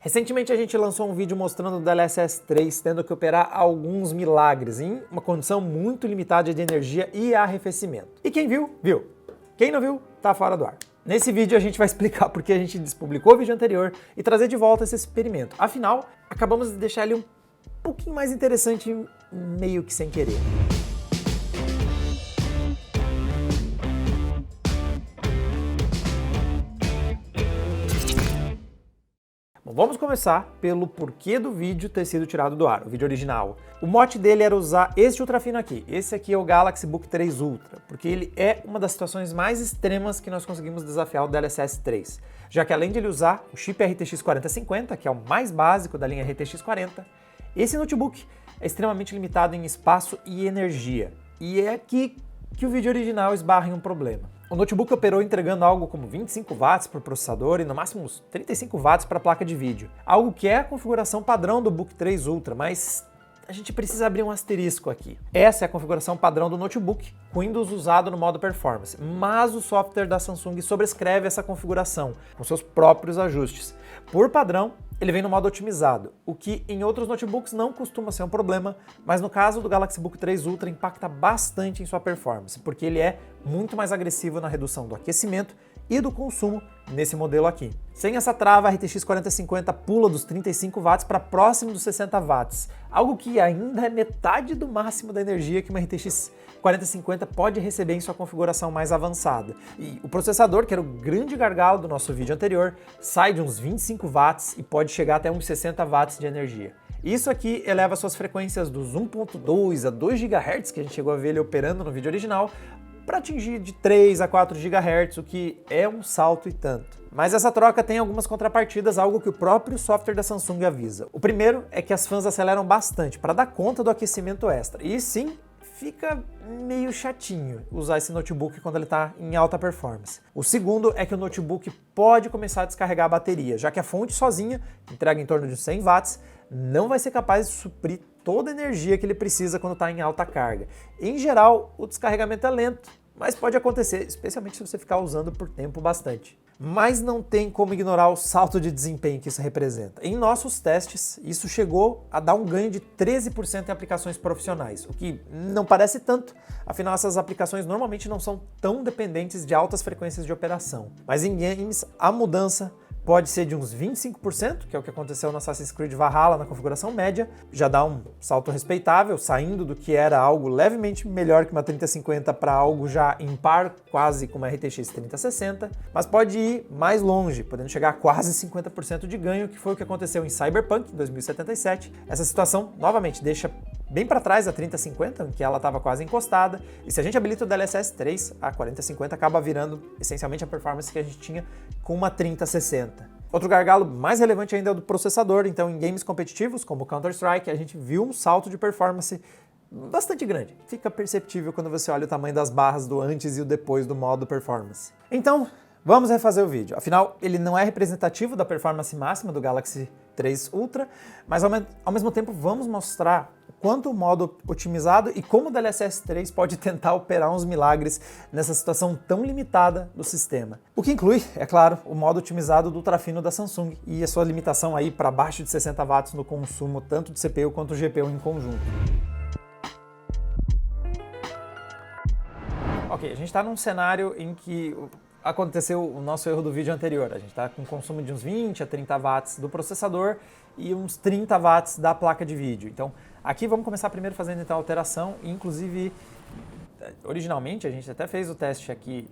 Recentemente a gente lançou um vídeo mostrando o DLSS 3 tendo que operar alguns milagres em uma condição muito limitada de energia e arrefecimento. E quem viu, viu. Quem não viu, tá fora do ar. Nesse vídeo a gente vai explicar porque a gente despublicou o vídeo anterior e trazer de volta esse experimento. Afinal, acabamos de deixar ele um pouquinho mais interessante, meio que sem querer. Bom, vamos começar pelo porquê do vídeo ter sido tirado do ar, o vídeo original. O mote dele era usar este ultrafino aqui. Esse aqui é o Galaxy Book 3 Ultra, porque ele é uma das situações mais extremas que nós conseguimos desafiar o DLSS 3, já que além de ele usar o chip RTX 4050, que é o mais básico da linha RTX 40, esse notebook é extremamente limitado em espaço e energia. E é aqui que o vídeo original esbarra em um problema. O notebook operou entregando algo como 25 watts para o processador e no máximo uns 35 watts para a placa de vídeo. Algo que é a configuração padrão do Book 3 Ultra, mas a gente precisa abrir um asterisco aqui. Essa é a configuração padrão do notebook, com Windows usado no modo Performance, mas o software da Samsung sobrescreve essa configuração, com seus próprios ajustes. Por padrão, ele vem no modo otimizado, o que em outros notebooks não costuma ser um problema, mas no caso do Galaxy Book 3 Ultra impacta bastante em sua performance, porque ele é muito mais agressivo na redução do aquecimento e do consumo nesse modelo aqui. Sem essa trava, a RTX 4050 pula dos 35 watts para próximo dos 60 watts, algo que ainda é metade do máximo da energia que uma RTX 4050 pode receber em sua configuração mais avançada. E o processador, que era o grande gargalo do nosso vídeo anterior, sai de uns 25 watts e pode chegar até uns 60 watts de energia. Isso aqui eleva suas frequências dos 1.2 a 2 GHz, que a gente chegou a ver ele operando no vídeo original, para atingir de 3 a 4 GHz, o que é um salto e tanto. Mas essa troca tem algumas contrapartidas, algo que o próprio software da Samsung avisa. O primeiro é que as fãs aceleram bastante para dar conta do aquecimento extra. E sim, fica meio chatinho usar esse notebook quando ele está em alta performance. O segundo é que o notebook pode começar a descarregar a bateria, já que a fonte sozinha, que entrega em torno de 100 watts, não vai ser capaz de suprir toda a energia que ele precisa quando está em alta carga. Em geral, o descarregamento é lento, mas pode acontecer, especialmente se você ficar usando por tempo bastante. Mas não tem como ignorar o salto de desempenho que isso representa. Em nossos testes, isso chegou a dar um ganho de 13% em aplicações profissionais, o que não parece tanto, afinal essas aplicações normalmente não são tão dependentes de altas frequências de operação. Mas em games, a mudança pode ser de uns 25%, que é o que aconteceu no Assassin's Creed Valhalla na configuração média, já dá um salto respeitável, saindo do que era algo levemente melhor que uma 3050 para algo já em par, quase com uma RTX 3060, mas pode ir mais longe, podendo chegar a quase 50% de ganho, que foi o que aconteceu em Cyberpunk 2077. Essa situação, novamente, deixa bem para trás a 3050, em que ela estava quase encostada, e se a gente habilita o DLSS 3, a 4050 acaba virando essencialmente a performance que a gente tinha com uma 3060. Outro gargalo mais relevante ainda é o do processador, então em games competitivos como Counter-Strike a gente viu um salto de performance bastante grande. Fica perceptível quando você olha o tamanho das barras do antes e o depois do modo performance. Então, vamos refazer o vídeo. Afinal, ele não é representativo da performance máxima do Galaxy 3 Ultra, mas ao mesmo tempo vamos mostrar o quanto o modo otimizado e como o DLSS 3 pode tentar operar uns milagres nessa situação tão limitada do sistema. O que inclui, é claro, o modo otimizado do ultrafino da Samsung e a sua limitação aí para baixo de 60 watts no consumo tanto de CPU quanto GPU em conjunto. Ok, a gente está num cenário em que aconteceu o nosso erro do vídeo anterior. A gente está com consumo de uns 20 a 30 watts do processador e uns 30 watts da placa de vídeo. Então, aqui vamos começar primeiro fazendo então a alteração. Inclusive, originalmente a gente até fez o teste aqui,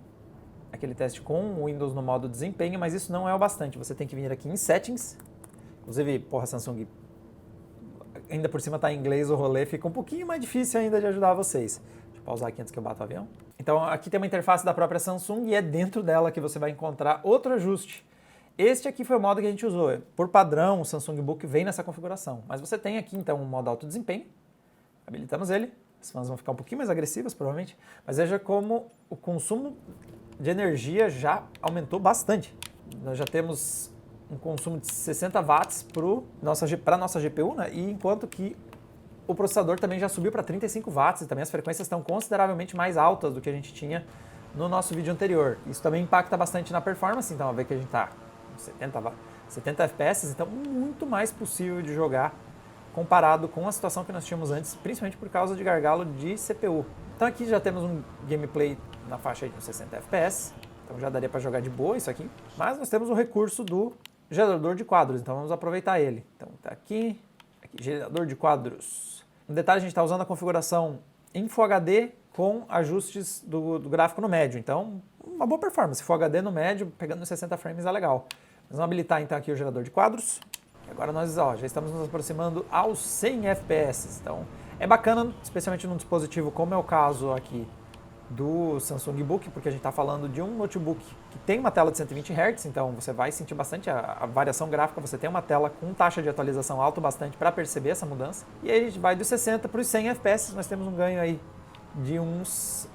aquele teste com o Windows no modo desempenho, mas isso não é o bastante. Você tem que vir aqui em Settings. Inclusive, porra, Samsung, ainda por cima está em inglês o rolê, fica um pouquinho mais difícil ainda de ajudar vocês. Deixa eu pausar aqui antes que eu bata o avião. Então aqui tem uma interface da própria Samsung e é dentro dela que você vai encontrar outro ajuste. Este aqui foi o modo que a gente usou. Por padrão, o Samsung Book vem nessa configuração. Mas você tem aqui então um modo alto desempenho. Habilitamos ele. As fãs vão ficar um pouquinho mais agressivas provavelmente. Mas veja como o consumo de energia já aumentou bastante. Nós já temos um consumo de 60 watts para a nossa GPU, né? E enquanto que o processador também já subiu para 35 watts e também as frequências estão consideravelmente mais altas do que a gente tinha no nosso vídeo anterior. Isso também impacta bastante na performance, então, a ver que a gente está com 70 FPS, então muito mais possível de jogar comparado com a situação que nós tínhamos antes, principalmente por causa de gargalo de CPU. Então aqui já temos um gameplay na faixa de 60 FPS, então já daria para jogar de boa isso aqui, mas nós temos o recurso do gerador de quadros, então vamos aproveitar ele. Então tá aqui, gerador de quadros. No detalhe, a gente está usando a configuração em Full HD com ajustes do gráfico no médio, então uma boa performance. Full HD no médio, pegando nos 60 frames é legal. Nós vamos habilitar então aqui o gerador de quadros. E agora nós já estamos nos aproximando aos 100 FPS, então é bacana, especialmente num dispositivo como é o caso aqui do Samsung Book, porque a gente está falando de um notebook que tem uma tela de 120 Hz, então você vai sentir bastante a variação gráfica, você tem uma tela com taxa de atualização alta bastante para perceber essa mudança. E aí a gente vai dos 60 para os 100 FPS, nós temos um ganho aí de uns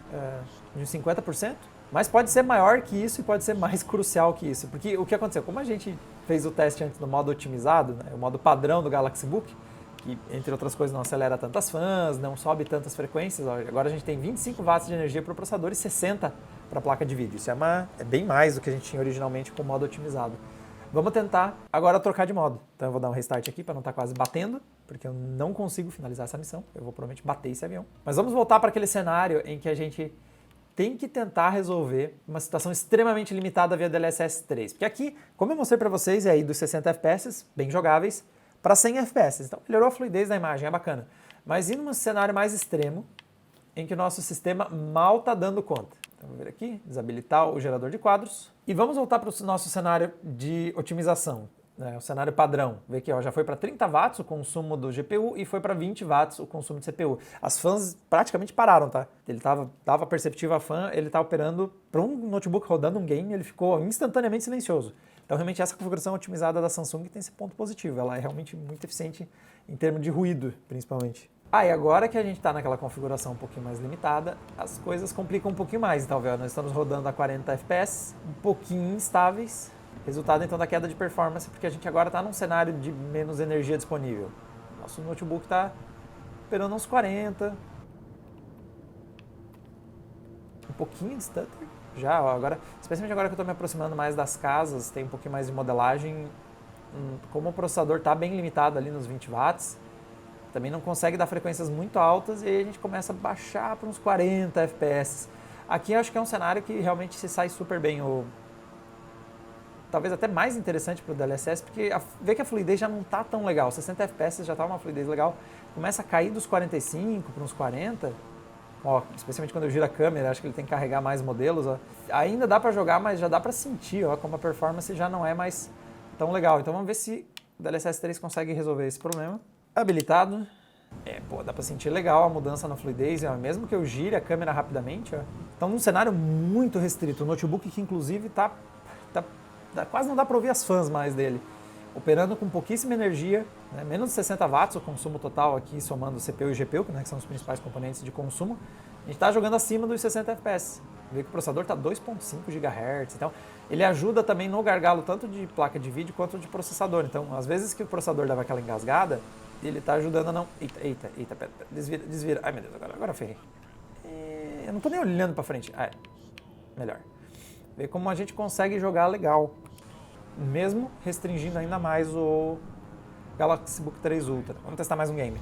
50%, mas pode ser maior que isso e pode ser mais crucial que isso, porque o que aconteceu, como a gente fez o teste antes no modo otimizado, né, o modo padrão do Galaxy Book, que, entre outras coisas, não acelera tantas fãs, não sobe tantas frequências. Agora a gente tem 25 watts de energia para o processador e 60 para a placa de vídeo. Isso é bem mais do que a gente tinha originalmente com o modo otimizado. Vamos tentar agora trocar de modo. Então eu vou dar um restart aqui para não estar quase batendo, porque eu não consigo finalizar essa missão. Eu vou provavelmente bater esse avião. Mas vamos voltar para aquele cenário em que a gente tem que tentar resolver uma situação extremamente limitada via DLSS 3. Porque aqui, como eu mostrei para vocês, é aí dos 60 FPS, bem jogáveis, para 100 FPS. Então, melhorou a fluidez da imagem, é bacana. Mas indo num cenário mais extremo, em que o nosso sistema mal está dando conta. Então, vamos ver aqui, desabilitar o gerador de quadros. E vamos voltar para o nosso cenário de otimização, né, o cenário padrão. Vê aqui, ó, já foi para 30 watts o consumo do GPU e foi para 20 watts o consumo de CPU. As fãs praticamente pararam, tá? Ele tava perceptível a fã, ele está operando para um notebook rodando um game, ele ficou instantaneamente silencioso. Então, realmente, essa configuração otimizada da Samsung tem esse ponto positivo. Ela é realmente muito eficiente em termos de ruído, principalmente. E agora que a gente está naquela configuração um pouquinho mais limitada, as coisas complicam um pouquinho mais. Então, nós estamos rodando a 40 FPS, um pouquinho instáveis. Resultado, então, da queda de performance, porque a gente agora está num cenário de menos energia disponível. Nosso notebook está operando uns 40. Um pouquinho de stutter. Já, agora, especialmente agora que eu estou me aproximando mais das casas, tem um pouquinho mais de modelagem, como o processador está bem limitado ali nos 20 watts, também não consegue dar frequências muito altas e aí a gente começa a baixar para uns 40 FPS. Aqui eu acho que é um cenário que realmente se sai super bem, talvez até mais interessante para o DLSS, porque vê que a fluidez já não está tão legal, 60 FPS já está uma fluidez legal, começa a cair dos 45 para uns 40, ó, especialmente quando eu giro a câmera, acho que ele tem que carregar mais modelos. Ó. Ainda dá para jogar, mas já dá para sentir ó, como a performance já não é mais tão legal. Então vamos ver se o DLSS 3 consegue resolver esse problema. Habilitado. Dá para sentir legal a mudança na fluidez, ó, mesmo que eu gire a câmera rapidamente. Ó. Então num cenário muito restrito, o notebook que inclusive quase não dá para ouvir as fãs mais dele. Operando com pouquíssima energia, né, menos de 60 watts o consumo total aqui, somando CPU e GPU, né, que são os principais componentes de consumo, a gente está jogando acima dos 60 FPS. Vê que o processador está 2.5 GHz, então ele ajuda também no gargalo tanto de placa de vídeo quanto de processador. Então, às vezes que o processador dava aquela engasgada, ele está ajudando a não... Eita, pera, desvira. Ai, meu Deus, agora eu ferrei. Eu não estou nem olhando para frente. Melhor. Vê como a gente consegue jogar legal, mesmo restringindo ainda mais o Galaxy Book 3 Ultra. Vamos testar mais um game.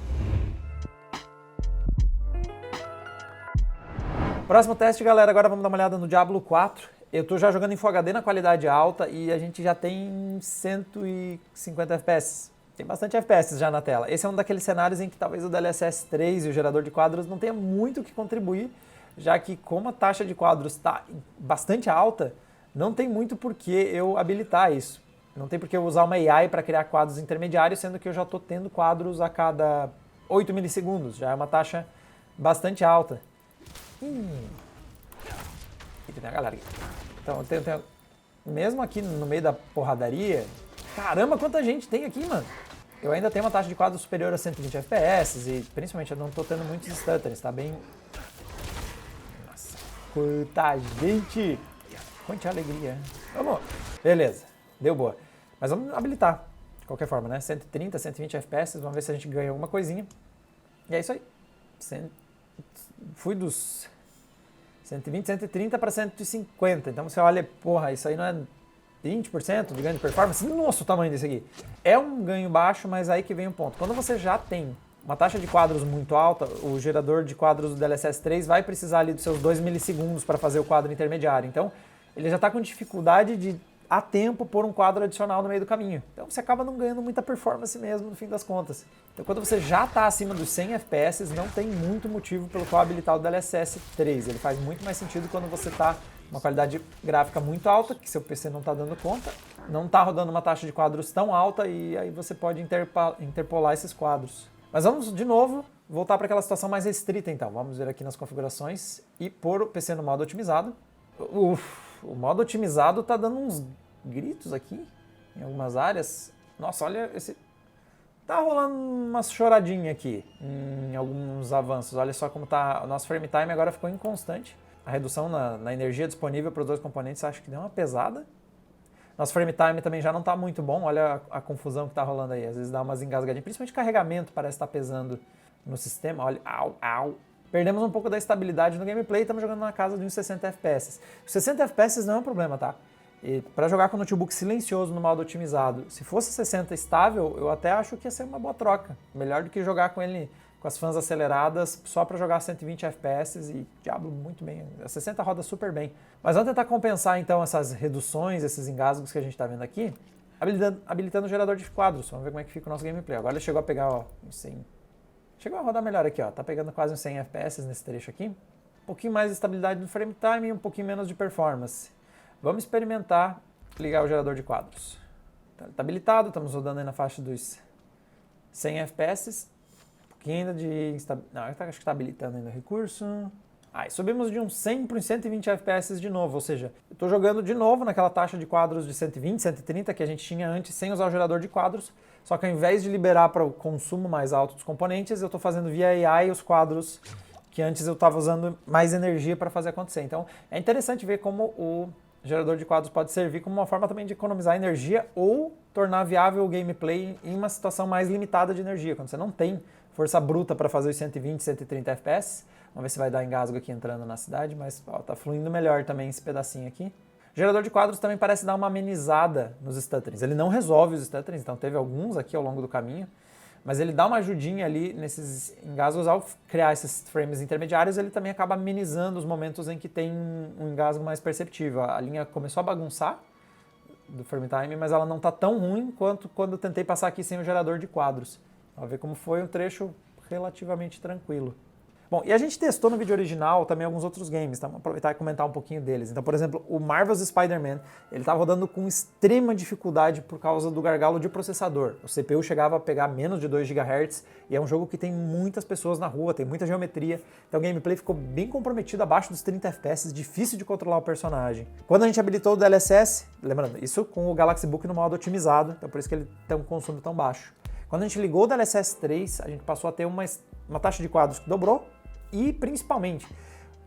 Próximo teste, galera, agora vamos dar uma olhada no Diablo 4. Eu estou já jogando em Full HD na qualidade alta e a gente já tem 150 FPS. Tem bastante FPS já na tela. Esse é um daqueles cenários em que talvez o DLSS 3 e o gerador de quadros não tenha muito o que contribuir, já que como a taxa de quadros está bastante alta, não tem muito por que eu habilitar isso. Não tem por que eu usar uma AI para criar quadros intermediários, sendo que eu já estou tendo quadros a cada 8 milissegundos. Já é uma taxa bastante alta. Aqui tem a galera aqui. Então, mesmo aqui no meio da porradaria... Caramba, quanta gente tem aqui, mano! Eu ainda tenho uma taxa de quadro superior a 120 FPS e, principalmente, eu não estou tendo muitos stutters, tá bem... Nossa, quanta gente! Quanta alegria! Vamos! Beleza, deu boa. Mas vamos habilitar, de qualquer forma, né? 130, 120 FPS, vamos ver se a gente ganha alguma coisinha. E é isso aí. Fui dos 120, 130 para 150. Então você olha, porra, isso aí não é 20% de ganho de performance. Nossa, o tamanho desse aqui. É um ganho baixo, mas aí que vem o ponto. Quando você já tem uma taxa de quadros muito alta, o gerador de quadros do DLSS 3 vai precisar ali dos seus 2 milissegundos para fazer o quadro intermediário. Então, ele já está com dificuldade de, a tempo, pôr um quadro adicional no meio do caminho. Então, você acaba não ganhando muita performance mesmo, no fim das contas. Então, quando você já está acima dos 100 FPS, não tem muito motivo pelo qual habilitar o DLSS 3. Ele faz muito mais sentido quando você está uma qualidade gráfica muito alta, que seu PC não está dando conta, não está rodando uma taxa de quadros tão alta e aí você pode interpolar esses quadros. Mas vamos, de novo, voltar para aquela situação mais restrita, então. Vamos ver aqui nas configurações e pôr o PC no modo otimizado. O modo otimizado está dando uns gritos aqui, em algumas áreas. Nossa, olha esse... Tá rolando uma choradinha aqui, em alguns avanços. Olha só como tá... O nosso frame time agora ficou inconstante. A redução na energia disponível para os dois componentes acho que deu uma pesada. Nosso frame time também já não está muito bom, olha a confusão que está rolando aí. Às vezes dá umas engasgadinhas, principalmente carregamento parece estar pesando no sistema. Olha, au. Perdemos um pouco da estabilidade no gameplay, estamos jogando na casa de uns 60 FPS. Os 60 FPS não é um problema, tá? E para jogar com o notebook silencioso no modo otimizado, se fosse 60 estável, eu até acho que ia ser uma boa troca. Melhor do que jogar com ele com as fãs aceleradas só para jogar 120 FPS e diabo muito bem. A 60 roda super bem. Mas vamos tentar compensar então essas reduções, esses engasgos que a gente está vendo aqui, habilitando o gerador de quadros. Vamos ver como é que fica o nosso gameplay. Agora ele chegou a pegar, ó, uns 100. Chegou a rodar melhor aqui, ó. Tá pegando quase uns 100 FPS nesse trecho aqui. Um pouquinho mais de estabilidade no frame time e um pouquinho menos de performance. Vamos experimentar ligar o gerador de quadros. Então, ele está habilitado, estamos rodando aí na faixa dos 100 FPS. Ainda de... Não, acho que está habilitando ainda o recurso. Aí subimos de uns 100 para uns 120 FPS de novo, ou seja, eu estou jogando de novo naquela taxa de quadros de 120, 130 que a gente tinha antes sem usar o gerador de quadros, só que ao invés de liberar para o consumo mais alto dos componentes, eu estou fazendo via AI os quadros que antes eu estava usando mais energia para fazer acontecer. Então é interessante ver como o gerador de quadros pode servir como uma forma também de economizar energia ou tornar viável o gameplay em uma situação mais limitada de energia, quando você não tem força bruta para fazer os 120, 130 FPS. Vamos ver se vai dar engasgo aqui entrando na cidade, mas ó, tá fluindo melhor também esse pedacinho aqui. O gerador de quadros também parece dar uma amenizada nos stutterings. Ele não resolve os stutterings, então teve alguns aqui ao longo do caminho, mas ele dá uma ajudinha ali nesses engasgos. Ao criar esses frames intermediários, ele também acaba amenizando os momentos em que tem um engasgo mais perceptível. A linha começou a bagunçar do frame time, mas ela não tá tão ruim quanto quando eu tentei passar aqui sem o gerador de quadros. Vamos ver como foi um trecho relativamente tranquilo. Bom, e a gente testou no vídeo original também alguns outros games, tá? Vamos aproveitar e comentar um pouquinho deles. Então, por exemplo, o Marvel's Spider-Man, ele estava rodando com extrema dificuldade por causa do gargalo de processador. O CPU chegava a pegar menos de 2 GHz e é um jogo que tem muitas pessoas na rua, tem muita geometria, então o gameplay ficou bem comprometido, abaixo dos 30 FPS, difícil de controlar o personagem. Quando a gente habilitou o DLSS, lembrando, isso com o Galaxy Book no modo otimizado, então por isso que ele tem um consumo tão baixo. Quando a gente ligou o DLSS 3, a gente passou a ter uma taxa de quadros que dobrou e, principalmente,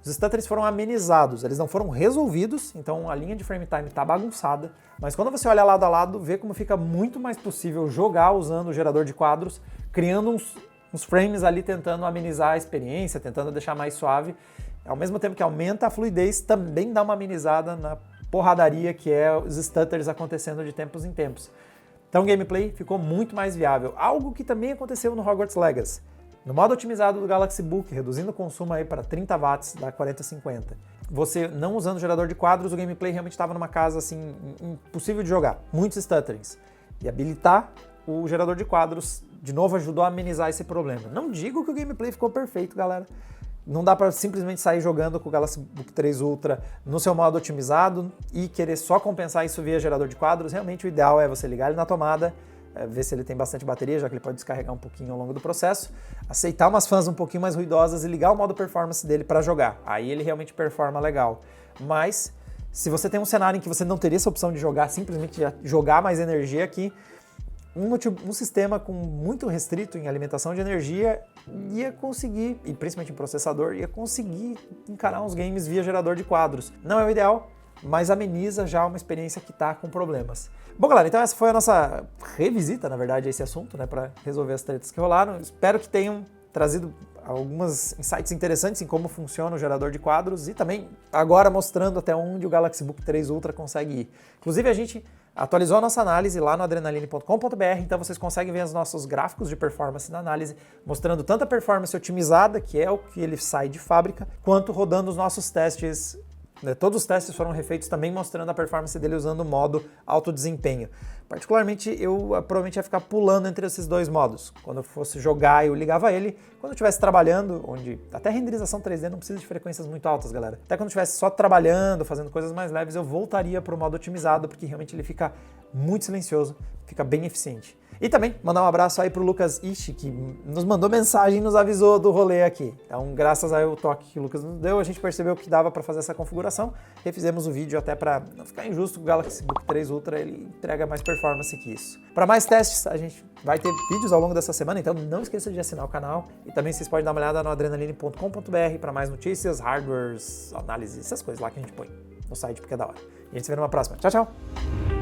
os stutterings foram amenizados, eles não foram resolvidos, então a linha de frame time está bagunçada, mas quando você olha lado a lado, vê como fica muito mais possível jogar usando o gerador de quadros, criando uns frames ali tentando amenizar a experiência, tentando deixar mais suave, ao mesmo tempo que aumenta a fluidez, também dá uma amenizada na porradaria que é os stutters acontecendo de tempos em tempos. Então o gameplay ficou muito mais viável, algo que também aconteceu no Hogwarts Legacy. No modo otimizado do Galaxy Book, reduzindo o consumo aí para 30 watts da 4050, você não usando o gerador de quadros, o gameplay realmente estava numa casa assim, impossível de jogar, muitos stutterings. E habilitar o gerador de quadros, de novo, ajudou a amenizar esse problema. Não digo que o gameplay ficou perfeito, galera. Não dá para simplesmente sair jogando com o Galaxy Book 3 Ultra no seu modo otimizado e querer só compensar isso via gerador de quadros. Realmente o ideal é você ligar ele na tomada, ver se ele tem bastante bateria, já que ele pode descarregar um pouquinho ao longo do processo, aceitar umas fãs um pouquinho mais ruidosas e ligar o modo performance dele para jogar. Aí ele realmente performa legal. Mas se você tem um cenário em que você não teria essa opção de jogar, simplesmente jogar mais energia aqui, um sistema com muito restrito em alimentação de energia ia conseguir, e principalmente em processador, ia conseguir encarar uns games via gerador de quadros. Não é o ideal, mas ameniza já uma experiência que está com problemas. Bom, galera, então essa foi a nossa revisita, na verdade, a esse assunto, né, para resolver as tretas que rolaram. Espero que tenham trazido algumas insights interessantes em como funciona o gerador de quadros e também agora mostrando até onde o Galaxy Book 3 Ultra consegue ir. Inclusive a gente atualizou a nossa análise lá no adrenaline.com.br, então vocês conseguem ver os nossos gráficos de performance na análise, mostrando tanto a performance otimizada, que é o que ele sai de fábrica, quanto rodando os nossos testes. Todos os testes foram refeitos também mostrando a performance dele usando o modo alto desempenho. Particularmente, eu provavelmente ia ficar pulando entre esses dois modos. Quando eu fosse jogar, eu ligava ele. Quando eu estivesse trabalhando, onde até renderização 3D não precisa de frequências muito altas, galera. Até quando eu estivesse só trabalhando, fazendo coisas mais leves, eu voltaria para o modo otimizado, porque realmente ele fica muito silencioso, fica bem eficiente. E também mandar um abraço aí pro Lucas Ishi, que nos mandou mensagem e nos avisou do rolê aqui. Então, graças ao toque que o Lucas nos deu, a gente percebeu que dava para fazer essa configuração. Refizemos o vídeo até para não ficar injusto, o Galaxy Book 3 Ultra ele entrega mais performance que isso. Para mais testes, a gente vai ter vídeos ao longo dessa semana, então não esqueça de assinar o canal. E também vocês podem dar uma olhada no adrenaline.com.br para mais notícias, hardwares, análises, essas coisas lá que a gente põe no site, porque é da hora. E a gente se vê numa próxima. Tchau, tchau!